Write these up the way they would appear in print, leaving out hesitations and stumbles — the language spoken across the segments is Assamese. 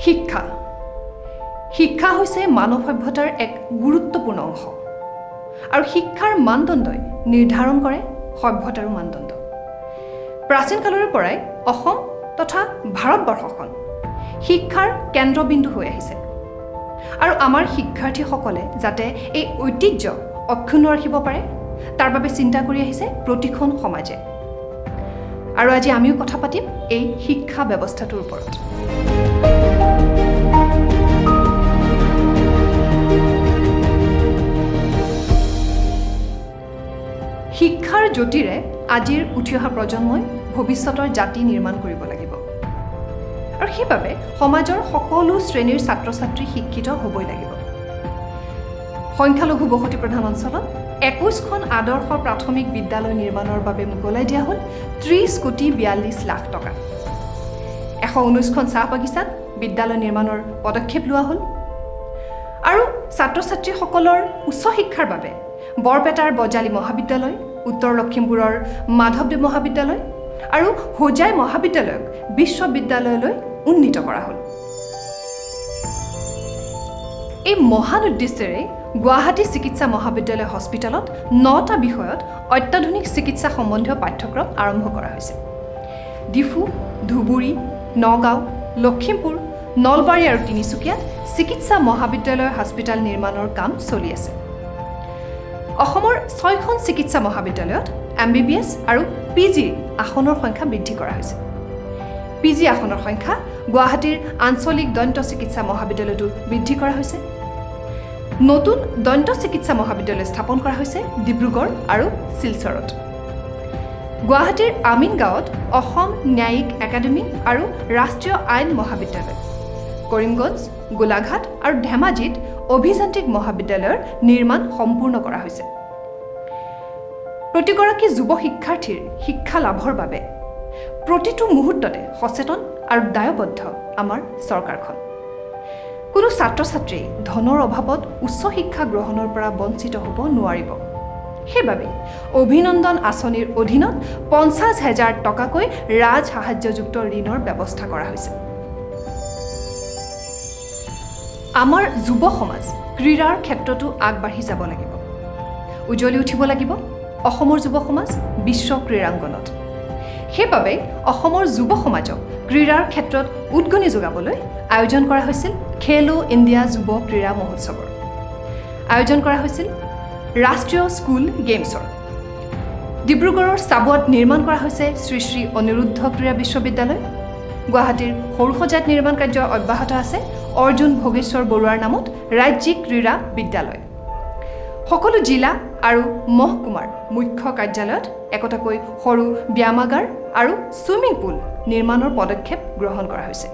শিক্ষা শিক্ষা হৈছে মানৱ সভ্যতাৰ এক গুৰুত্বপূৰ্ণ অংশ আৰু শিক্ষাৰ মানদণ্ডই নিৰ্ধাৰণ কৰে সভ্যতাৰ মানদণ্ড। প্ৰাচীন কালৰে পৰাই অসম তথা ভাৰতবৰ্ষখন শিক্ষাৰ কেন্দ্ৰবিন্দু হৈ আহিছে আৰু আমাৰ শিক্ষাৰ্থীসকলে যাতে এই ঐতিহ্য অক্ষুণ্ণ ৰাখিব পাৰে তাৰ বাবে চিন্তা কৰি আহিছে প্ৰতিখন সমাজে। আৰু আজি আমিও কথা পাতিম এই শিক্ষা ব্যৱস্থাটোৰ ওপৰত। শিক্ষাৰ জ্যোতিৰে আজিৰ উঠি অহা প্ৰজন্মই ভৱিষ্যতৰ জাতি নিৰ্মাণ কৰিব লাগিব আৰু সেইবাবে সমাজৰ সকলো শ্ৰেণীৰ ছাত্ৰ ছাত্ৰী শিক্ষিত হ'বই লাগিব। সংখ্যালঘু বসতি প্ৰধান অঞ্চলত 21খন আদৰ্শ প্ৰাথমিক বিদ্যালয় নিৰ্মাণৰ বাবে মোকলাই দিয়া হ'ল 30,42,00,000 টকা। 119খন চাহ বাগিচাত বিদ্যালয় নিৰ্মাণৰ পদক্ষেপ লোৱা হ'ল আৰু ছাত্ৰ ছাত্ৰীসকলৰ উচ্চ শিক্ষাৰ বাবে বৰপেটাৰ বজালী মহাবিদ্যালয়, উত্তৰ লখিমপুৰৰ মাধৱদেৱ মহাবিদ্যালয় আৰু হোজাই মহাবিদ্যালয়ক বিশ্ববিদ্যালয়লৈ উন্নীত কৰা হ'ল। এই মহান উদ্দেশ্যেৰে গুৱাহাটী চিকিৎসা মহাবিদ্যালয় হস্পিটেলত 9টা বিষয়ত অত্যাধুনিক চিকিৎসা সম্বন্ধীয় পাঠ্যক্ৰম আৰম্ভ কৰা হৈছে। ডিফু, ধুবুৰী, নগাঁও, লখিমপুৰ, নলবাৰী আৰু তিনিচুকীয়াত চিকিৎসা মহাবিদ্যালয় হস্পিটেল নিৰ্মাণৰ কাম চলি আছে। অসমৰ 6খন চিকিৎসা মহাবিদ্যালয়ত MBBS আৰু PG আসনৰ সংখ্যা বৃদ্ধি কৰা হৈছে। PG আসনৰ সংখ্যা গুৱাহাটীৰ আঞ্চলিক দন্ত চিকিৎসা মহাবিদ্যালয়তো বৃদ্ধি কৰা হৈছে। নতুন দন্ত চিকিৎসা মহাবিদ্যালয় স্থাপন কৰা হৈছে ডিব্ৰুগড় আৰু শিলচৰত। গুৱাহাটীৰ আমিনগাঁৱত অসম ন্যায়িক একাডেমী আৰু ৰাষ্ট্ৰীয় আইন মহাবিদ্যালয়, কৰিমগঞ্জ, গোলাঘাট আৰু ধেমাজিত অভিযান্ত্ৰিক মহাবিদ্যালয়ৰ নিৰ্মাণ সম্পূৰ্ণ কৰা হৈছে। প্ৰতিগৰাকী যুৱ শিক্ষাৰ্থীৰ শিক্ষা লাভৰ বাবে প্ৰতিটো মুহূৰ্ততে সচেতন আৰু দায়বদ্ধ আমাৰ চৰকাৰখন। কোনো ছাত্ৰ ছাত্ৰীয়ে ধনৰ অভাৱত উচ্চ শিক্ষা গ্ৰহণৰ পৰা বঞ্চিত হ'ব নোৱাৰিব। সেইবাবে অভিনন্দন আঁচনিৰ অধীনত 50,000 টকাকৈ ৰাজ সাহায্যযুক্ত ঋণৰ ব্যৱস্থা কৰা হৈছে। আমাৰ যুৱ সমাজ ক্ৰীড়াৰ ক্ষেত্ৰতো আগবাঢ়ি যাব লাগিব। উজ্বলি উঠিব লাগিব অসমৰ যুৱ সমাজ বিশ্ব ক্ৰীড়াংগনত। সেইবাবে অসমৰ যুৱ সমাজক ক্ৰীড়াৰ ক্ষেত্ৰত উদগনি যোগাবলৈ আয়োজন কৰা হৈছিল খেলো ইণ্ডিয়া যুৱ ক্ৰীড়া মহোৎসৱৰ। আয়োজন কৰা হৈছিল ৰাষ্ট্ৰীয় স্কুল গেমছৰ। ডিব্ৰুগড়ৰ চাবুৱাত নিৰ্মাণ কৰা হৈছে শ্ৰী শ্ৰী অনিৰুদ্ধ ক্ৰীড়া বিশ্ববিদ্যালয়। গুৱাহাটীৰ সৰুসজাইত নিৰ্মাণ কাৰ্য অব্যাহত আছে অৰ্জুন ভোগেশ্বৰ বৰুৱাৰ নামত ৰাজ্যিক ক্ৰীড়া বিদ্যালয়। সকলো জিলা আৰু মহকুমাৰ মুখ্য কাৰ্যালয়ত একোটাকৈ সৰু ব্যায়ামাগাৰ আৰু ছুইমিং পুল নিৰ্মাণৰ পদক্ষেপ গ্ৰহণ কৰা হৈছে।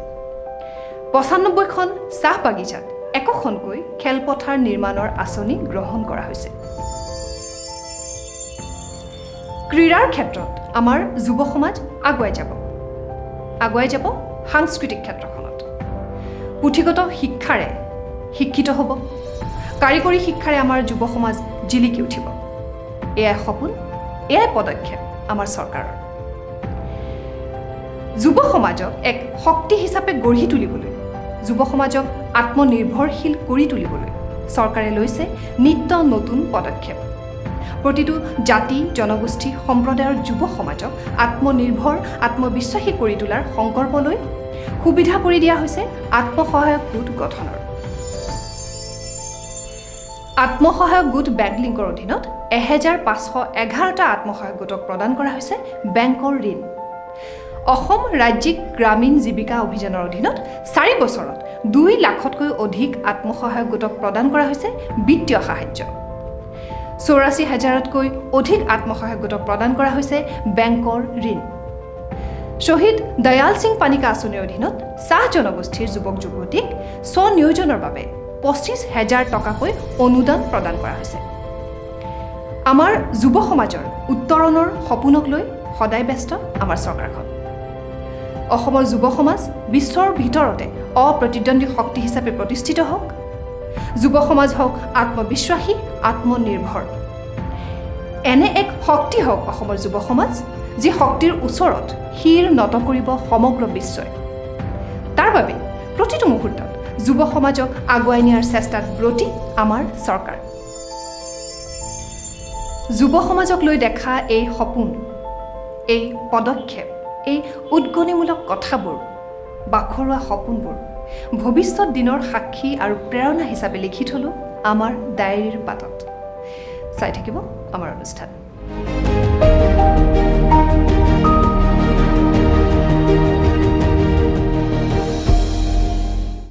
95খন চাহ বাগিচাত একোখনকৈ খেলপথাৰ নিৰ্মাণৰ আঁচনি গ্ৰহণ কৰা হৈছে। ক্ৰীড়াৰ ক্ষেত্ৰত আমাৰ যুৱ সমাজ আগুৱাই যাব সাংস্কৃতিক ক্ষেত্ৰখনত। পুথিগত শিক্ষাৰে শিক্ষিত হ'ব, কাৰিকৰী শিক্ষাৰে আমাৰ যুৱ সমাজ জিলিকি উঠিব। এয়াই সপোন, এয়াই পদক্ষেপ আমাৰ চৰকাৰৰ। যুৱ সমাজক এক শক্তি হিচাপে গঢ়ি তুলিবলৈ, যুৱ সমাজক আত্মনিৰ্ভৰশীল কৰি তুলিবলৈ চৰকাৰে লৈছে নিত্য নতুন পদক্ষেপ। প্ৰতিটো জাতি, জনগোষ্ঠী, সম্প্ৰদায়ৰ যুৱ সমাজক আত্মনিৰ্ভৰ, আত্মবিশ্বাসী কৰি তোলাৰ সংকল্প লৈ সুবিধা কৰি দিয়া হৈছে আত্মসহায়ক গোট গঠনৰ। আত্মসহায়ক গোট বেংক লিংকৰ অধীনত 1511টা আত্মসহায়ক গোটক প্ৰদান কৰা হৈছে বেংকৰ ঋণ। অসম ৰাজ্যিক গ্ৰামীণ জীৱিকা অভিযানৰ অধীনত 4 বছৰত 2 লাখতকৈ অধিক আত্মসহায়ক গোটক প্ৰদান কৰা হৈছে বিত্তীয় সাহায্য। 84,000তকৈ অধিক আত্মসহায়ক গোটক প্ৰদান কৰা হৈছে বেংকৰ ঋণ। শ্বহীদ দয়াল সিং পানিকা আঁচনিৰ অধীনত চাহ জনগোষ্ঠীৰ যুৱক যুৱতীক স্বনিয়োজনৰ বাবে 25,000 টকাকৈ অনুদান প্ৰদান কৰা হৈছে। আমাৰ যুৱ সমাজৰ উত্তৰণৰ সপোনক লৈ সদায় ব্যস্ত আমাৰ চৰকাৰখন। অসমৰ যুৱ সমাজ বিশ্বৰ ভিতৰতে অপ্ৰতিদ্বন্দ্বী শক্তি হিচাপে প্ৰতিষ্ঠিত হওক। যুৱ সমাজ হওক আত্মবিশ্বাসী, আত্মনিৰ্ভৰ। এনে এক শক্তি হওক অসমৰ যুৱ সমাজ, যি শক্তিৰ ওচৰত শিৰ নত কৰিব সমগ্ৰ বিশ্বই। তাৰ বাবে প্ৰতিটো মুহূৰ্তত যুৱ সমাজক আগুৱাই নিয়াৰ চেষ্টাত ব্ৰতী আমাৰ চৰকাৰ। যুৱ সমাজক লৈ দেখা এই সপোন, এই পদক্ষেপ, এই উদ্গনিমূলক কথাবোৰ, বাখৰুৱা সপোনবোৰ ভৱিষ্যত দিনৰ সাক্ষী আৰু প্ৰেৰণা হিচাপে লিখি থলোঁ আমাৰ ডায়েৰীৰ পাতত। চাই থাকিব আমাৰ অনুষ্ঠান।